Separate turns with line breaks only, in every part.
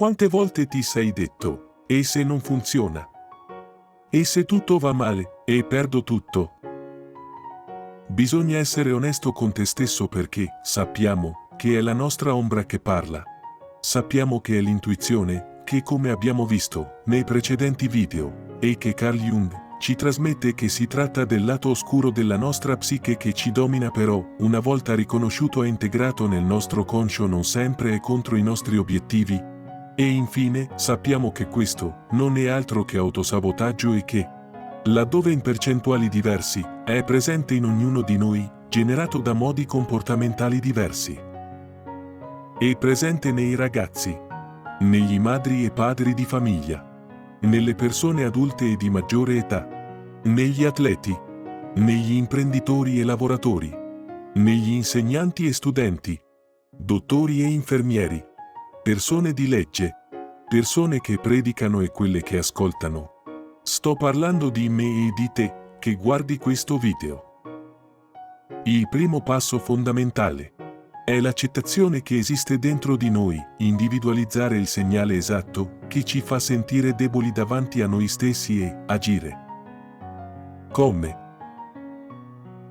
Quante volte ti sei detto, e se non funziona? E se tutto va male, e perdo tutto? Bisogna essere onesto con te stesso perché sappiamo che è la nostra ombra che parla. Sappiamo che è l'intuizione, che come abbiamo visto nei precedenti video, e che Carl Jung ci trasmette che si tratta del lato oscuro della nostra psiche che ci domina però, una volta riconosciuto e integrato nel nostro conscio non sempre è contro i nostri obiettivi. E infine, sappiamo che questo non è altro che autosabotaggio e che, laddove in percentuali diversi, è presente in ognuno di noi, generato da modi comportamentali diversi. È presente nei ragazzi, negli madri e padri di famiglia, nelle persone adulte e di maggiore età, negli atleti, negli imprenditori e lavoratori, negli insegnanti e studenti, dottori e infermieri, persone di legge, persone che predicano e quelle che ascoltano. Sto parlando di me e di te, che guardi questo video. Il primo passo fondamentale è l'accettazione che esiste dentro di noi, individualizzare il segnale esatto che ci fa sentire deboli davanti a noi stessi e agire. Come?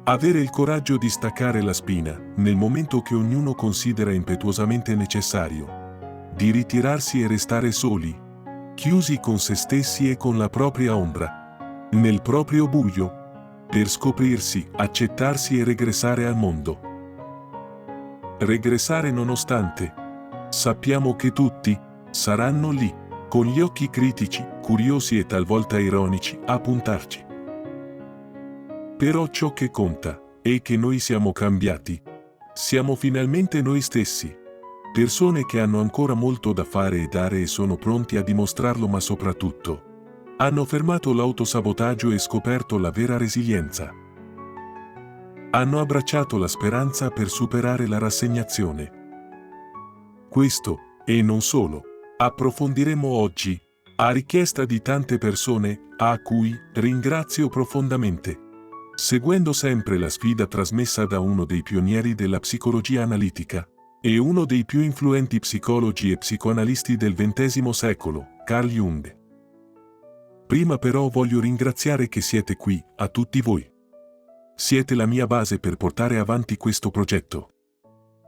Avere il coraggio di staccare la spina, nel momento che ognuno considera impetuosamente necessario, di ritirarsi e restare soli, chiusi con se stessi e con la propria ombra, nel proprio buio, per scoprirsi, accettarsi e regressare al mondo. Regressare nonostante sappiamo che tutti saranno lì, con gli occhi critici, curiosi e talvolta ironici, a puntarci. Però ciò che conta è che noi siamo cambiati. Siamo finalmente noi stessi. Persone che hanno ancora molto da fare e dare e sono pronti a dimostrarlo, ma soprattutto hanno fermato l'autosabotaggio e scoperto la vera resilienza. Hanno abbracciato la speranza per superare la rassegnazione. Questo, e non solo, approfondiremo oggi, a richiesta di tante persone, a cui ringrazio profondamente. Seguendo sempre la sfida trasmessa da uno dei pionieri della psicologia analitica, e uno dei più influenti psicologi e psicoanalisti del XX secolo, Carl Jung. Prima però voglio ringraziare che siete qui, a tutti voi. Siete la mia base per portare avanti questo progetto.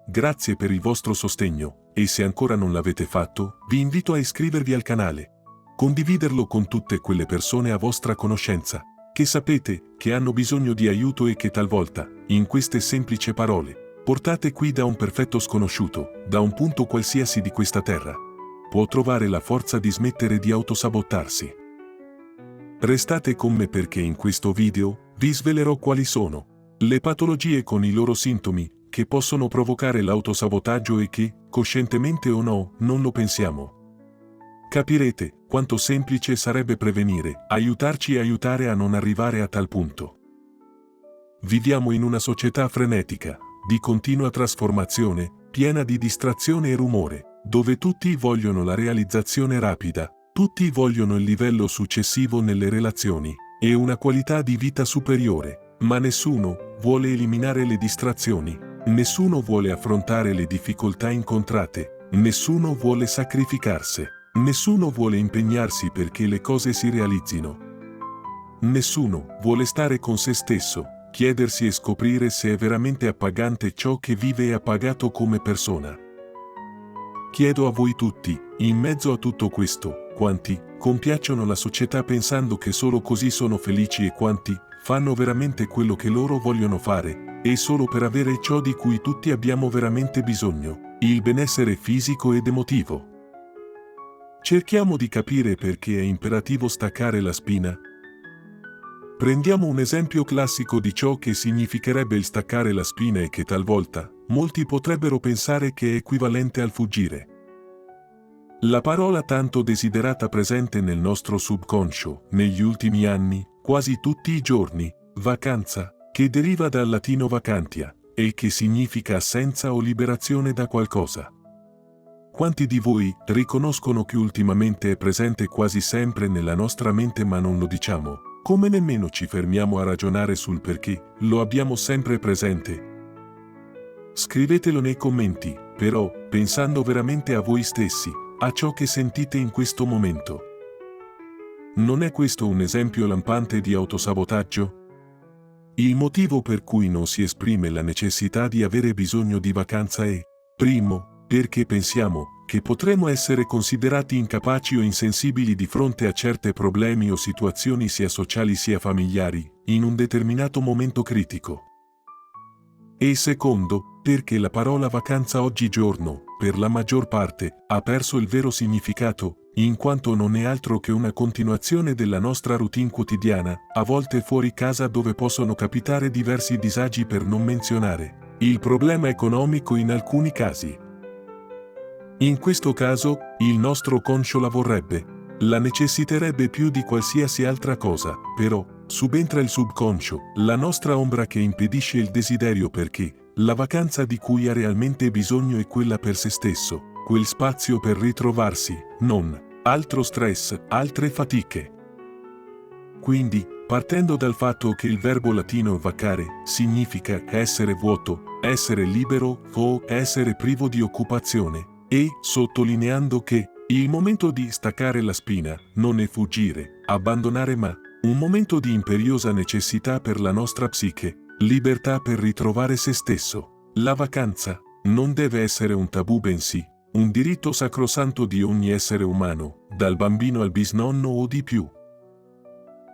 Grazie per il vostro sostegno, e se ancora non l'avete fatto, vi invito a iscrivervi al canale, condividerlo con tutte quelle persone a vostra conoscenza, che sapete che hanno bisogno di aiuto e che talvolta, in queste semplici parole, portate qui da un perfetto sconosciuto, da un punto qualsiasi di questa terra, può trovare la forza di smettere di autosabotarsi. Restate con me perché in questo video vi svelerò quali sono le patologie con i loro sintomi che possono provocare l'autosabotaggio e che, coscientemente o no, non lo pensiamo. Capirete quanto semplice sarebbe prevenire, aiutarci e aiutare a non arrivare a tal punto. Viviamo in una società frenetica, di continua trasformazione, piena di distrazione e rumore, dove tutti vogliono la realizzazione rapida, tutti vogliono il livello successivo nelle relazioni e una qualità di vita superiore, ma nessuno vuole eliminare le distrazioni, nessuno vuole affrontare le difficoltà incontrate, nessuno vuole sacrificarsi, nessuno vuole impegnarsi perché le cose si realizzino. Nessuno vuole stare con se stesso, chiedersi e scoprire se è veramente appagante ciò che vive e appagato come persona. Chiedo a voi tutti, in mezzo a tutto questo, quanti compiacciono la società pensando che solo così sono felici e quanti fanno veramente quello che loro vogliono fare, e solo per avere ciò di cui tutti abbiamo veramente bisogno, il benessere fisico ed emotivo. Cerchiamo di capire perché è imperativo staccare la spina. Prendiamo un esempio classico di ciò che significherebbe il staccare la spina e che talvolta molti potrebbero pensare che è equivalente al fuggire. La parola tanto desiderata presente nel nostro subconscio, negli ultimi anni, quasi tutti i giorni, vacanza, che deriva dal latino vacantia, e che significa assenza o liberazione da qualcosa. Quanti di voi riconoscono che ultimamente è presente quasi sempre nella nostra mente ma non lo diciamo, come nemmeno ci fermiamo a ragionare sul perché lo abbiamo sempre presente? Scrivetelo nei commenti, però, pensando veramente a voi stessi, a ciò che sentite in questo momento. Non è questo un esempio lampante di autosabotaggio? Il motivo per cui non si esprime la necessità di avere bisogno di vacanza è, primo, perché pensiamo che potremmo essere considerati incapaci o insensibili di fronte a certi problemi o situazioni sia sociali sia familiari, in un determinato momento critico. E secondo, perché la parola vacanza oggigiorno, per la maggior parte, ha perso il vero significato, in quanto non è altro che una continuazione della nostra routine quotidiana, a volte fuori casa dove possono capitare diversi disagi per non menzionare il problema economico in alcuni casi. In questo caso, il nostro conscio la vorrebbe, la necessiterebbe più di qualsiasi altra cosa, però, subentra il subconscio, la nostra ombra che impedisce il desiderio perché la vacanza di cui ha realmente bisogno è quella per se stesso, quel spazio per ritrovarsi, non altro stress, altre fatiche. Quindi, partendo dal fatto che il verbo latino vacare significa essere vuoto, essere libero o essere privo di occupazione, e sottolineando che il momento di staccare la spina non è fuggire, abbandonare ma un momento di imperiosa necessità per la nostra psiche, libertà per ritrovare se stesso. La vacanza non deve essere un tabù bensì un diritto sacrosanto di ogni essere umano, dal bambino al bisnonno o di più.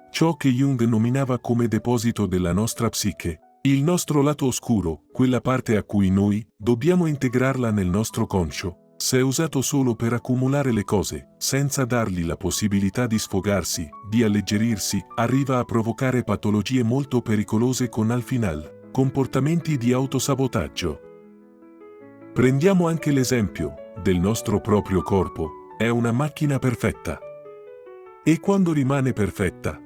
Ciò che Jung nominava come deposito della nostra psiche, il nostro lato oscuro, quella parte a cui noi dobbiamo integrarla nel nostro conscio, se è usato solo per accumulare le cose, senza dargli la possibilità di sfogarsi, di alleggerirsi, arriva a provocare patologie molto pericolose con al final comportamenti di autosabotaggio. Prendiamo anche l'esempio del nostro proprio corpo, è una macchina perfetta. E quando rimane perfetta?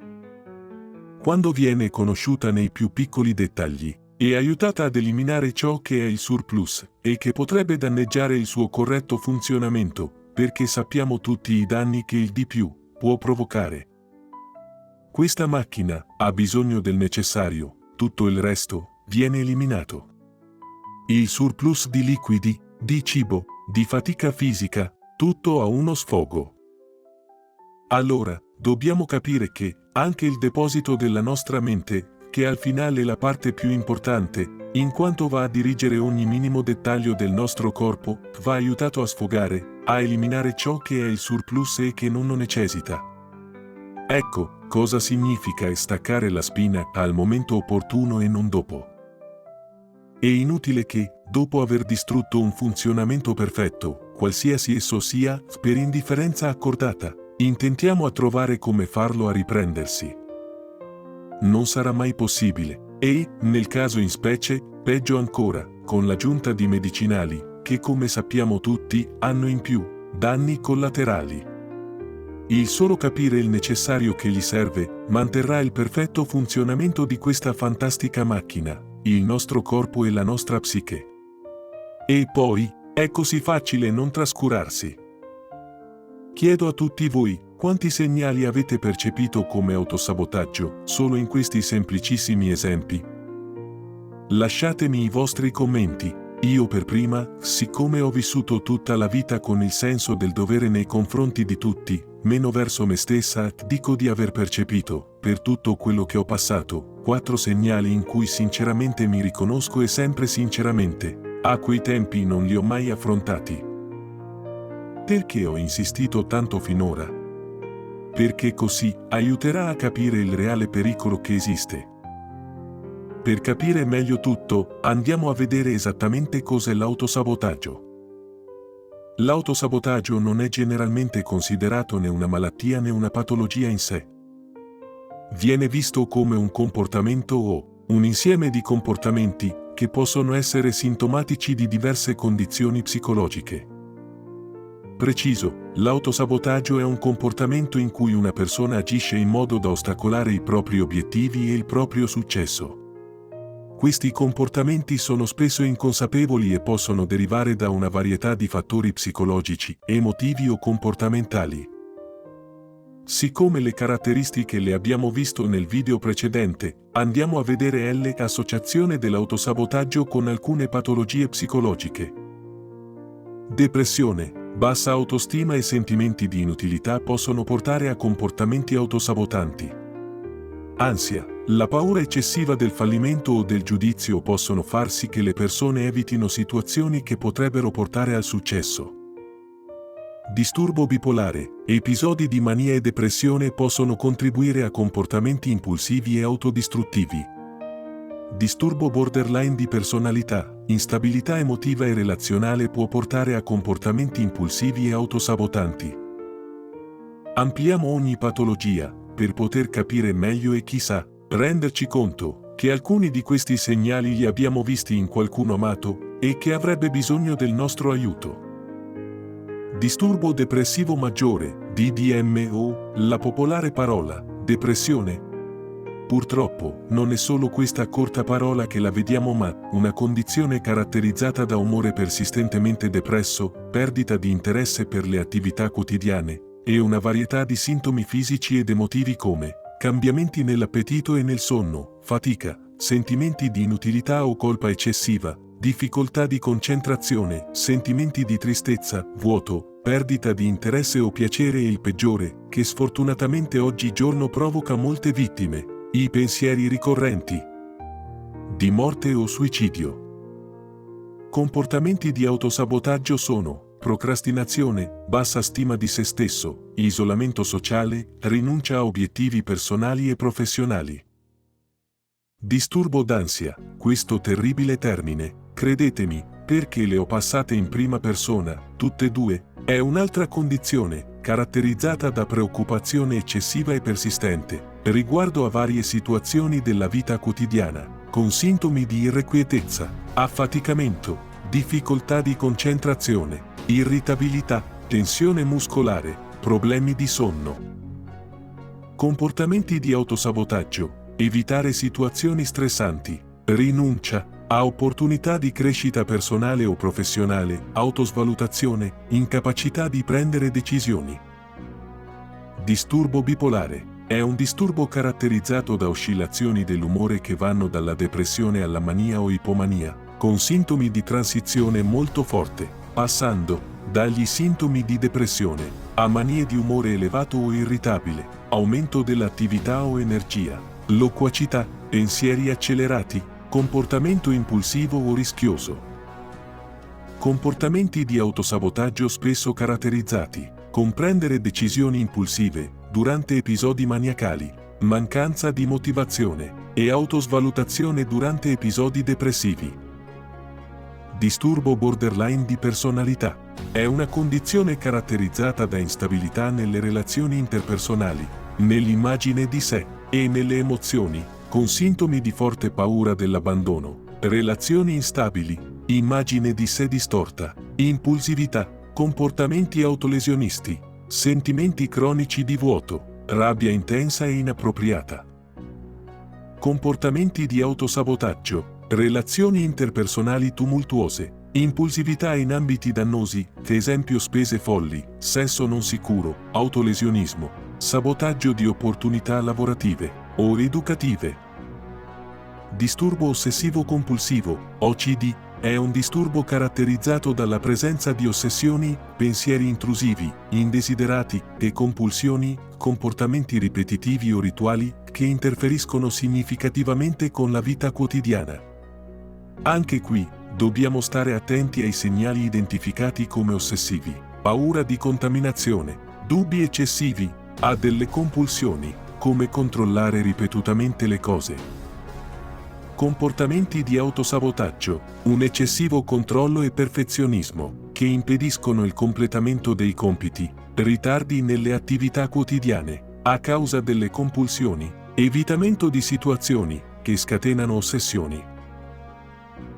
Quando viene conosciuta nei più piccoli dettagli, e aiutata ad eliminare ciò che è il surplus, e che potrebbe danneggiare il suo corretto funzionamento, perché sappiamo tutti i danni che il di più può provocare. Questa macchina ha bisogno del necessario, tutto il resto viene eliminato. Il surplus di liquidi, di cibo, di fatica fisica, tutto ha uno sfogo. Allora, dobbiamo capire che anche il deposito della nostra mente, che al finale è la parte più importante, in quanto va a dirigere ogni minimo dettaglio del nostro corpo, va aiutato a sfogare, a eliminare ciò che è il surplus e che non necessita. Ecco, cosa significa staccare la spina al momento opportuno e non dopo. È inutile che, dopo aver distrutto un funzionamento perfetto, qualsiasi esso sia, per indifferenza accordata, intentiamo a trovare come farlo a riprendersi. Non sarà mai possibile, e, nel caso in specie, peggio ancora, con l'aggiunta di medicinali, che come sappiamo tutti, hanno in più danni collaterali. Il solo capire il necessario che gli serve, manterrà il perfetto funzionamento di questa fantastica macchina, il nostro corpo e la nostra psiche. E poi, è così facile non trascurarsi. Chiedo a tutti voi, quanti segnali avete percepito come autosabotaggio, solo in questi semplicissimi esempi? Lasciatemi i vostri commenti. Io per prima, siccome ho vissuto tutta la vita con il senso del dovere nei confronti di tutti, meno verso me stessa, dico di aver percepito, per tutto quello che ho passato, 4 segnali in cui sinceramente mi riconosco e sempre sinceramente, a quei tempi non li ho mai affrontati. Perché ho insistito tanto finora? Perché così aiuterà a capire il reale pericolo che esiste. Per capire meglio tutto, andiamo a vedere esattamente cos'è l'autosabotaggio. L'autosabotaggio non è generalmente considerato né una malattia né una patologia in sé. Viene visto come un comportamento o un insieme di comportamenti che possono essere sintomatici di diverse condizioni psicologiche. Preciso, l'autosabotaggio è un comportamento in cui una persona agisce in modo da ostacolare i propri obiettivi e il proprio successo. Questi comportamenti sono spesso inconsapevoli e possono derivare da una varietà di fattori psicologici, emotivi o comportamentali. Siccome le caratteristiche le abbiamo visto nel video precedente, andiamo a vedere l'associazione dell'autosabotaggio con alcune patologie psicologiche. Depressione. Bassa autostima e sentimenti di inutilità possono portare a comportamenti autosabotanti. Ansia, la paura eccessiva del fallimento o del giudizio possono far sì che le persone evitino situazioni che potrebbero portare al successo. Disturbo bipolare, episodi di mania e depressione possono contribuire a comportamenti impulsivi e autodistruttivi. Disturbo borderline di personalità, instabilità emotiva e relazionale può portare a comportamenti impulsivi e autosabotanti. Ampliamo ogni patologia, per poter capire meglio e chissà, renderci conto, che alcuni di questi segnali li abbiamo visti in qualcuno amato, e che avrebbe bisogno del nostro aiuto. Disturbo depressivo maggiore, DDMO, la popolare parola, depressione. Purtroppo, non è solo questa corta parola che la vediamo ma, una condizione caratterizzata da umore persistentemente depresso, perdita di interesse per le attività quotidiane, e una varietà di sintomi fisici ed emotivi come cambiamenti nell'appetito e nel sonno, fatica, sentimenti di inutilità o colpa eccessiva, difficoltà di concentrazione, sentimenti di tristezza, vuoto, perdita di interesse o piacere e il peggiore, che sfortunatamente oggigiorno provoca molte vittime, i pensieri ricorrenti di morte o suicidio. Comportamenti di autosabotaggio sono procrastinazione, bassa stima di se stesso, isolamento sociale, rinuncia a obiettivi personali e professionali. Disturbo d'ansia, questo terribile termine, credetemi, perché le ho passate in prima persona, tutte e due, è un'altra condizione, caratterizzata da preoccupazione eccessiva e persistente, riguardo a varie situazioni della vita quotidiana, con sintomi di irrequietezza, affaticamento, difficoltà di concentrazione, irritabilità, tensione muscolare, problemi di sonno. Comportamenti di autosabotaggio, evitare situazioni stressanti, rinuncia a opportunità di crescita personale o professionale, autosvalutazione, incapacità di prendere decisioni. Disturbo bipolare. È un disturbo caratterizzato da oscillazioni dell'umore che vanno dalla depressione alla mania o ipomania, con sintomi di transizione molto forte, passando dagli sintomi di depressione a manie di umore elevato o irritabile, aumento dell'attività o energia, loquacità, pensieri accelerati, comportamento impulsivo o rischioso. Comportamenti di autosabotaggio spesso caratterizzati: comprendere decisioni impulsive durante episodi maniacali, mancanza di motivazione e autosvalutazione durante episodi depressivi. Disturbo borderline di personalità. È una condizione caratterizzata da instabilità nelle relazioni interpersonali, nell'immagine di sé e nelle emozioni, con sintomi di forte paura dell'abbandono, relazioni instabili, immagine di sé distorta, impulsività, comportamenti autolesionisti, sentimenti cronici di vuoto, rabbia intensa e inappropriata. Comportamenti di autosabotaggio, relazioni interpersonali tumultuose, impulsività in ambiti dannosi, esempio spese folli, sesso non sicuro, autolesionismo, sabotaggio di opportunità lavorative o educative. Disturbo ossessivo-compulsivo, OCD, è un disturbo caratterizzato dalla presenza di ossessioni, pensieri intrusivi, indesiderati e compulsioni, comportamenti ripetitivi o rituali che interferiscono significativamente con la vita quotidiana. Anche qui, dobbiamo stare attenti ai segnali identificati come ossessivi, paura di contaminazione, dubbi eccessivi, a delle compulsioni, come controllare ripetutamente le cose. Comportamenti di autosabotaggio, un eccessivo controllo e perfezionismo, che impediscono il completamento dei compiti, ritardi nelle attività quotidiane, a causa delle compulsioni, evitamento di situazioni, che scatenano ossessioni.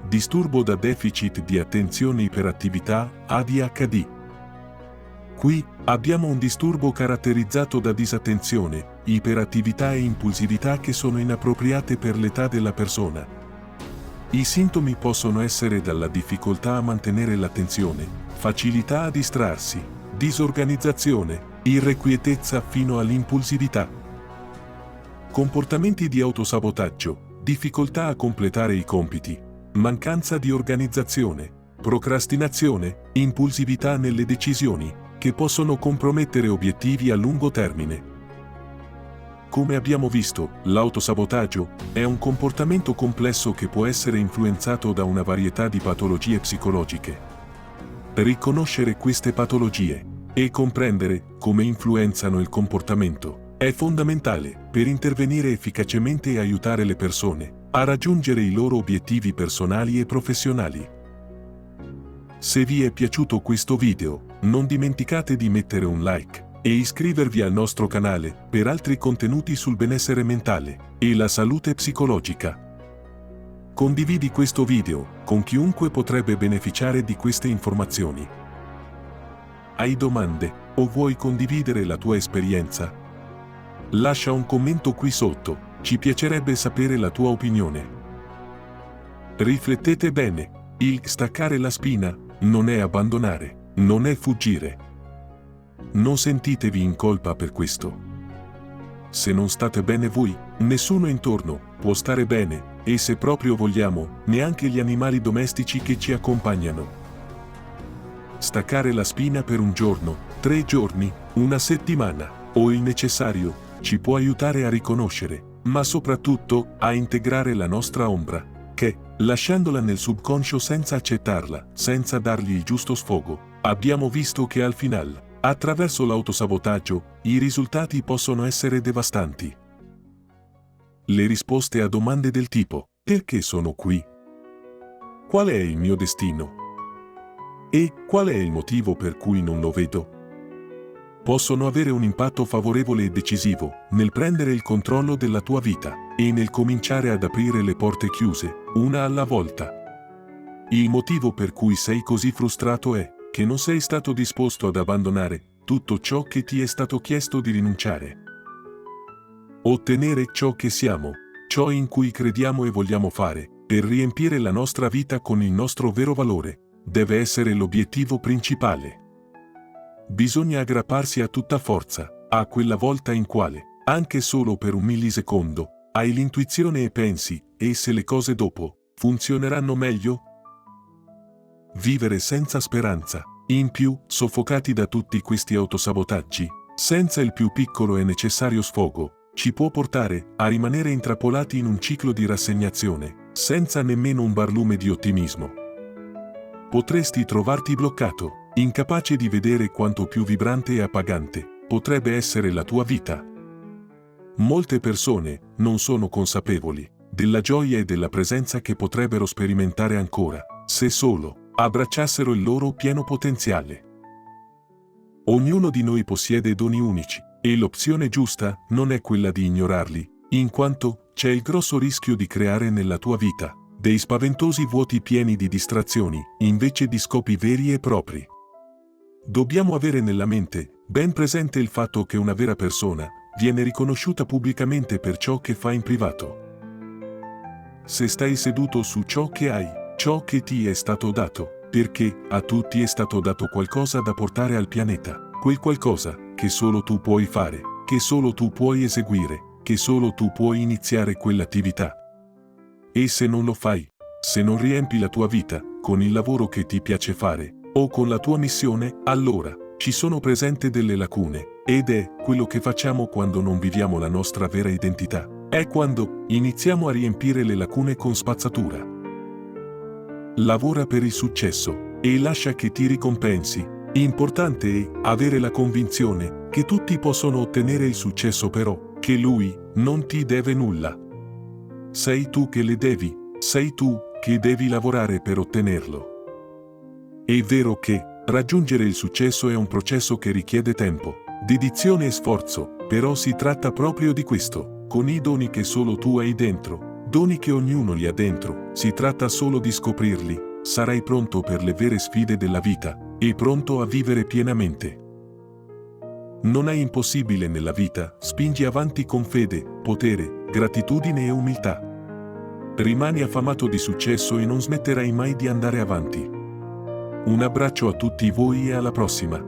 Disturbo da deficit di attenzione iperattività, ADHD. Qui, abbiamo un disturbo caratterizzato da disattenzione, iperattività e impulsività che sono inappropriate per l'età della persona. I sintomi possono essere dalla difficoltà a mantenere l'attenzione, facilità a distrarsi, disorganizzazione, irrequietezza fino all'impulsività. Comportamenti di autosabotaggio, difficoltà a completare i compiti, mancanza di organizzazione, procrastinazione, impulsività nelle decisioni, che possono compromettere obiettivi a lungo termine. Come abbiamo visto, l'autosabotaggio è un comportamento complesso che può essere influenzato da una varietà di patologie psicologiche. Riconoscere queste patologie e comprendere come influenzano il comportamento è fondamentale per intervenire efficacemente e aiutare le persone a raggiungere i loro obiettivi personali e professionali. Se vi è piaciuto questo video, non dimenticate di mettere un like e iscrivervi al nostro canale per altri contenuti sul benessere mentale e la salute psicologica. Condividi questo video con chiunque potrebbe beneficiare di queste informazioni. Hai domande o vuoi condividere la tua esperienza? Lascia un commento qui sotto, ci piacerebbe sapere la tua opinione. Riflettete bene, il staccare la spina non è abbandonare, non è fuggire. Non sentitevi in colpa per questo. Se non state bene voi, nessuno intorno può stare bene, e se proprio vogliamo, neanche gli animali domestici che ci accompagnano. Staccare la spina per un giorno, 3 giorni, una settimana, o il necessario, ci può aiutare a riconoscere, ma soprattutto a integrare la nostra ombra, che, lasciandola nel subconscio senza accettarla, senza dargli il giusto sfogo, abbiamo visto che al final, attraverso l'autosabotaggio, i risultati possono essere devastanti. Le risposte a domande del tipo: perché sono qui? Qual è il mio destino? E qual è il motivo per cui non lo vedo? Possono avere un impatto favorevole e decisivo nel prendere il controllo della tua vita e nel cominciare ad aprire le porte chiuse, una alla volta. Il motivo per cui sei così frustrato è che non sei stato disposto ad abbandonare tutto ciò che ti è stato chiesto di rinunciare. Ottenere ciò che siamo, ciò in cui crediamo e vogliamo fare, per riempire la nostra vita con il nostro vero valore, deve essere l'obiettivo principale. Bisogna aggrapparsi a tutta forza, a quella volta in quale, anche solo per un millisecondo, hai l'intuizione e pensi, e se le cose dopo funzioneranno meglio? Vivere senza speranza, in più, soffocati da tutti questi autosabotaggi, senza il più piccolo e necessario sfogo, ci può portare a rimanere intrappolati in un ciclo di rassegnazione, senza nemmeno un barlume di ottimismo. Potresti trovarti bloccato, incapace di vedere quanto più vibrante e appagante potrebbe essere la tua vita. Molte persone non sono consapevoli della gioia e della presenza che potrebbero sperimentare ancora, se solo abbracciassero il loro pieno potenziale. Ognuno di noi possiede doni unici, e l'opzione giusta non è quella di ignorarli, in quanto c'è il grosso rischio di creare nella tua vita dei spaventosi vuoti pieni di distrazioni, invece di scopi veri e propri. Dobbiamo avere nella mente ben presente il fatto che una vera persona viene riconosciuta pubblicamente per ciò che fa in privato. Se stai seduto su ciò che hai, ciò che ti è stato dato, perché a tutti è stato dato qualcosa da portare al pianeta, quel qualcosa che solo tu puoi fare, che solo tu puoi eseguire, che solo tu puoi iniziare quell'attività. E se non lo fai, se non riempi la tua vita con il lavoro che ti piace fare, o con la tua missione, allora ci sono presenti delle lacune, ed è quello che facciamo quando non viviamo la nostra vera identità. È quando iniziamo a riempire le lacune con spazzatura. Lavora per il successo e lascia che ti ricompensi. Importante è avere la convinzione che tutti possono ottenere il successo, però che lui non ti deve nulla. Sei tu che le devi, sei tu che devi lavorare per ottenerlo. È vero che raggiungere il successo è un processo che richiede tempo, dedizione e sforzo, però si tratta proprio di questo, con i doni che solo tu hai dentro, doni che ognuno li ha dentro, si tratta solo di scoprirli, sarai pronto per le vere sfide della vita, e pronto a vivere pienamente. Non è impossibile nella vita, spingi avanti con fede, potere, gratitudine e umiltà. Rimani affamato di successo e non smetterai mai di andare avanti. Un abbraccio a tutti voi e alla prossima.